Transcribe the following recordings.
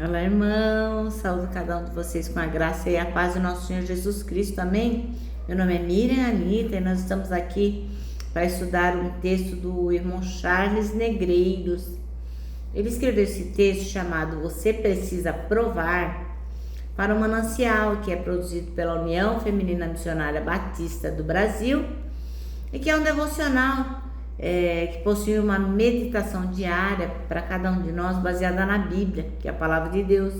Olá, irmãos, saúdo cada um de vocês com a graça e a paz do nosso Senhor Jesus Cristo, amém? Meu nome é Miriam Anita e nós estamos aqui para estudar um texto do irmão Charles Negreiros. Ele escreveu esse texto chamado Você Precisa Provar para o Manancial, que é produzido pela União Feminina Missionária Batista do Brasil e que é um devocional que possui uma meditação diária para cada um de nós, baseada na Bíblia, que é a palavra de Deus.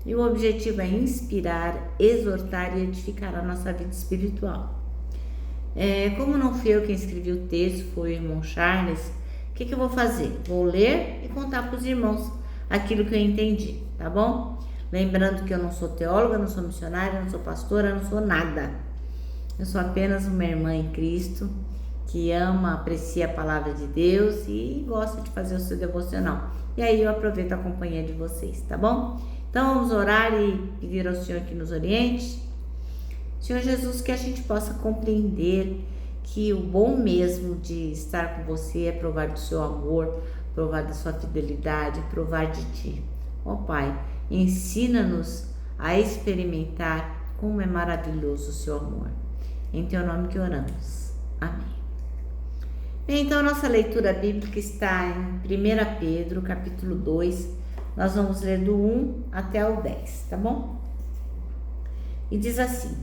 E o objetivo é inspirar, exortar e edificar a nossa vida espiritual. Como não fui eu quem escrevi o texto, foi o irmão Charles, o que eu vou fazer? Vou ler e contar para os irmãos aquilo que eu entendi, tá bom? Lembrando que eu não sou teóloga, não sou missionária, não sou pastora, não sou nada. Eu sou apenas uma irmã em Cristo, que ama, aprecia a palavra de Deus e gosta de fazer o seu devocional. E aí eu aproveito a companhia de vocês, tá bom? Então vamos orar e pedir ao Senhor que nos oriente. Senhor Jesus, que a gente possa compreender que o bom mesmo de estar com você é provar do seu amor, provar da sua fidelidade, provar de ti. Ó Pai, ensina-nos a experimentar como é maravilhoso o seu amor. Em teu nome que oramos. Amém. Então, a nossa leitura bíblica está em 1 Pedro, capítulo 2. Nós vamos ler do 1 até o 10, tá bom? E diz assim: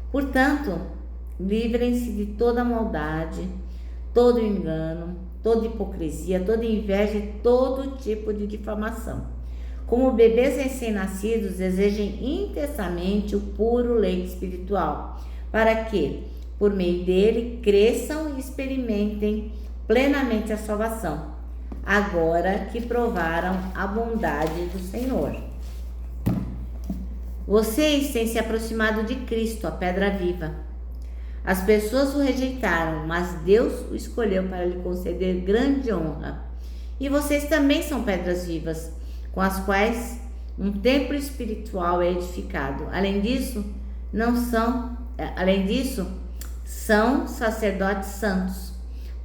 Portanto, livrem-se de toda maldade, todo engano, toda hipocrisia, toda inveja e todo tipo de difamação. Como bebês recém-nascidos, desejem intensamente o puro leite espiritual, para que, por meio dele, cresçam e experimentem plenamente a salvação, agora que provaram a bondade do Senhor. Vocês têm se aproximado de Cristo, a pedra viva. As pessoas o rejeitaram, mas Deus o escolheu para lhe conceder grande honra. E vocês também são pedras vivas, com as quais um templo espiritual é edificado. Além disso, são sacerdotes santos.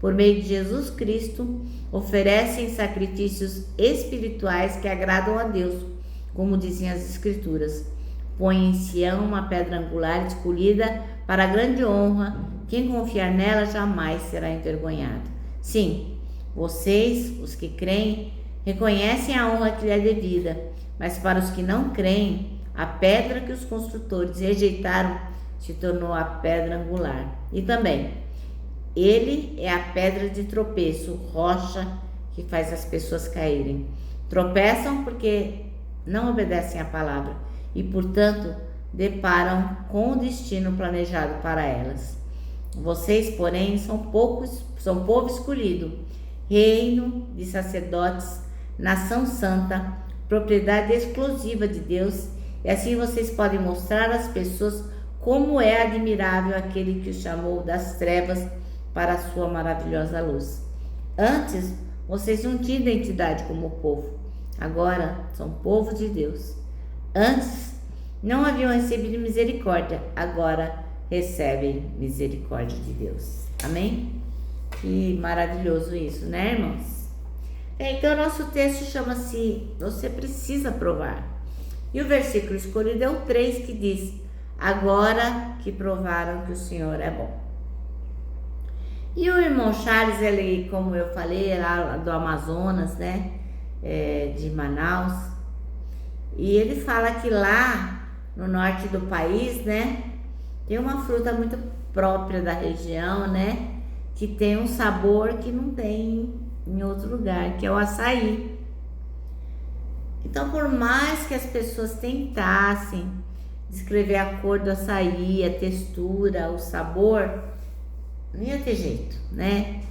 Por meio de Jesus Cristo, oferecem sacrifícios espirituais que agradam a Deus, como dizem as Escrituras. Põe em Sião uma pedra angular escolhida para grande honra. Quem confiar nela jamais será envergonhado. Sim, vocês, os que creem, reconhecem a honra que lhe é devida, mas para os que não creem, a pedra que os construtores rejeitaram se tornou a pedra angular. E também, ele é a pedra de tropeço, rocha que faz as pessoas caírem. Tropeçam porque não obedecem à palavra e, portanto, deparam com o destino planejado para elas. Vocês, porém, são povo escolhido, reino de sacerdotes, nação santa, propriedade exclusiva de Deus, e assim vocês podem mostrar às pessoas como é admirável aquele que os chamou das trevas para a sua maravilhosa luz. Antes, vocês não tinham identidade como povo, agora são povo de Deus. Antes, não haviam recebido misericórdia, agora recebem misericórdia de Deus. Amém? Que maravilhoso isso, né, irmãos? Então, nosso texto chama-se Você Precisa Provar. E o versículo escolhido é o 3, que diz: Agora que provaram que o Senhor é bom. E o irmão Charles, ele, como eu falei, é lá do Amazonas, né? De Manaus. E ele fala que lá no norte do país, né? Tem uma fruta muito própria da região, né? Que tem um sabor que não tem em outro lugar, que é o açaí. Então, por mais que as pessoas tentassem descrever a cor do açaí, a textura, o sabor, não ia ter jeito, né?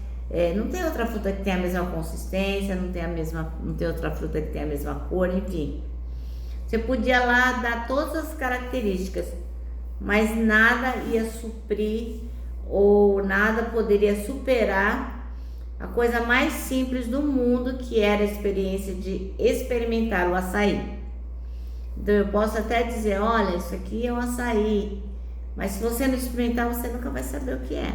Não tem outra fruta que tenha a mesma consistência, não tem outra fruta que tenha a mesma cor, enfim. Você podia lá dar todas as características, mas nada ia suprir ou nada poderia superar a coisa mais simples do mundo, que era a experiência de experimentar o açaí. Então eu posso até dizer, olha, isso aqui é um açaí, mas se você não experimentar, você nunca vai saber o que é.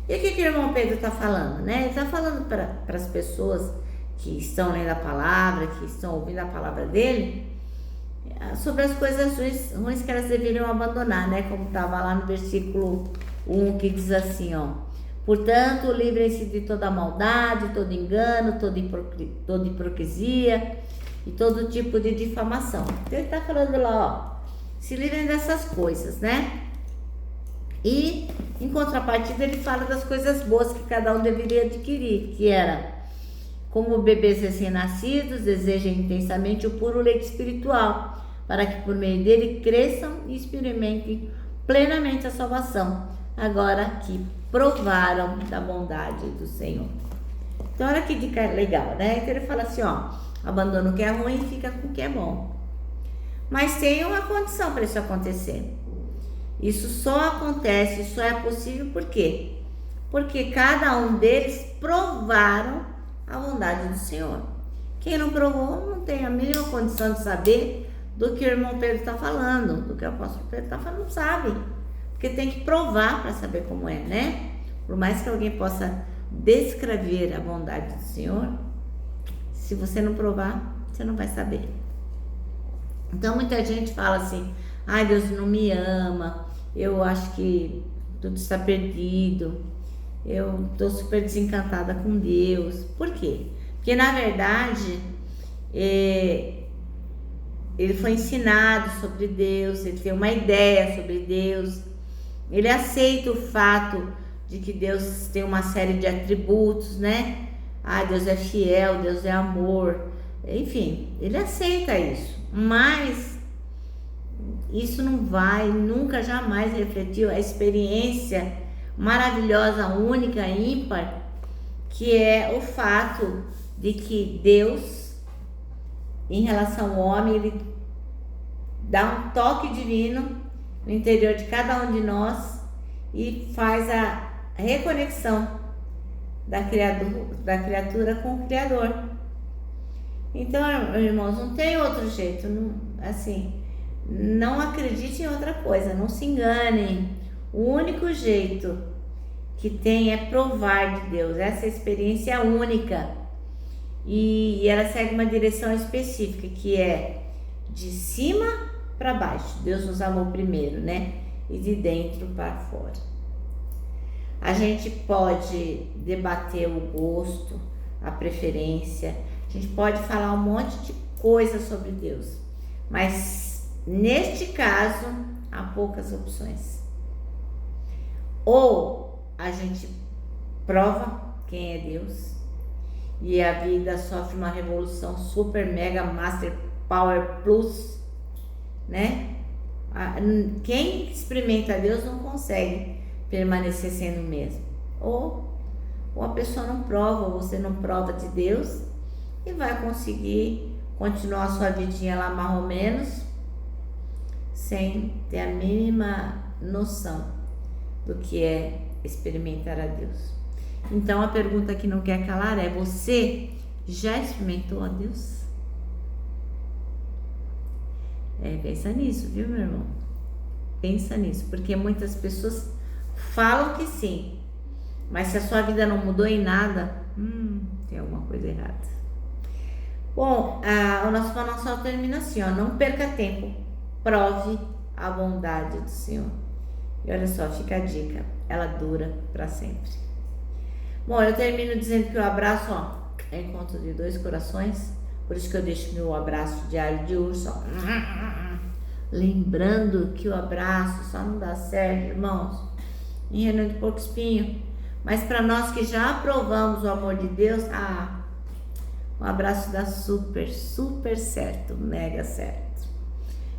E o que o irmão Pedro está falando, né? Ele está falando para as pessoas que estão lendo a palavra, que estão ouvindo a palavra dele, sobre as coisas ruins que elas deveriam abandonar, né? Como estava lá no versículo 1, que diz assim, ó: portanto, livrem-se de toda maldade, todo engano, toda hipocrisia e todo tipo de difamação. Então ele está falando lá, ó, se livrem dessas coisas, né? E em contrapartida ele fala das coisas boas que cada um deveria adquirir, que era: como bebês recém-nascidos, desejem intensamente o puro leite espiritual, para que por meio dele cresçam e experimentem plenamente a salvação, agora que provaram da bondade do Senhor. Então olha que dica legal, né? Então ele fala assim, ó: abandona o que é ruim e fica com o que é bom. Mas tem uma condição para isso acontecer. Isso só acontece, só é possível por quê? Porque cada um deles provaram a bondade do Senhor. Quem não provou não tem a mínima condição de saber do que o irmão Pedro está falando, do que o apóstolo Pedro está falando, não sabe. Porque tem que provar para saber como é, né? Por mais que alguém possa descrever a bondade do Senhor, se você não provar, você não vai saber. Então muita gente fala assim: ai, Deus não me ama, eu acho que tudo está perdido, eu estou super desencantada com Deus. Por quê? Porque na verdade ele foi ensinado sobre Deus, ele tem uma ideia sobre Deus, ele aceita o fato de que Deus tem uma série de atributos, né? Ah, Deus é fiel, Deus é amor, enfim, ele aceita isso, mas isso não vai nunca, jamais refletir a experiência maravilhosa, única, ímpar, que é o fato de que Deus, em relação ao homem, ele dá um toque divino no interior de cada um de nós e faz a reconexão da criatura com o Criador. Então, irmãos, não tem outro jeito, não acredite em outra coisa, não se enganem. O único jeito que tem é provar de Deus, essa experiência é única. E ela segue uma direção específica, que é de cima para baixo. Deus nos amou primeiro, né? E de dentro para fora. A gente pode debater o gosto, a preferência, a gente pode falar um monte de coisa sobre Deus, mas neste caso há poucas opções. Ou a gente prova quem é Deus e a vida sofre uma revolução super, mega, master, power, plus, né? Quem experimenta Deus não consegue permanecer sendo o mesmo. Ou a pessoa não prova, ou você não prova de Deus e vai conseguir continuar a sua vidinha lá mais ou menos, sem ter a mínima noção do que é experimentar a Deus. Então a pergunta que não quer calar é: você já experimentou a Deus? Pensa nisso, viu, meu irmão? Pensa nisso, porque muitas pessoas falam que sim, mas se a sua vida não mudou em nada, tem alguma coisa errada. Bom, o nosso Pão Nosso termina assim, ó: não perca tempo, prove a bondade do Senhor. E olha só, fica a dica, ela dura para sempre. Bom, eu termino dizendo que o abraço, ó, é encontro de dois corações, por isso que eu deixo meu abraço diário de urso, ó. Lembrando que o abraço só não dá certo, irmãos, em reunião de porco espinho, mas para nós que já aprovamos o amor de Deus, o abraço dá super, super certo, mega certo.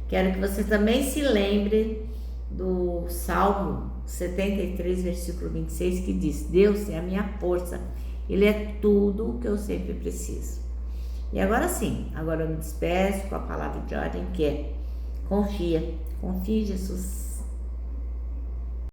Quero que você também se lembre do Salmo 73, versículo 26, que diz: Deus é a minha força, Ele é tudo o que eu sempre preciso. E agora sim, agora eu me despeço com a palavra de ordem, que é: confia em Jesus.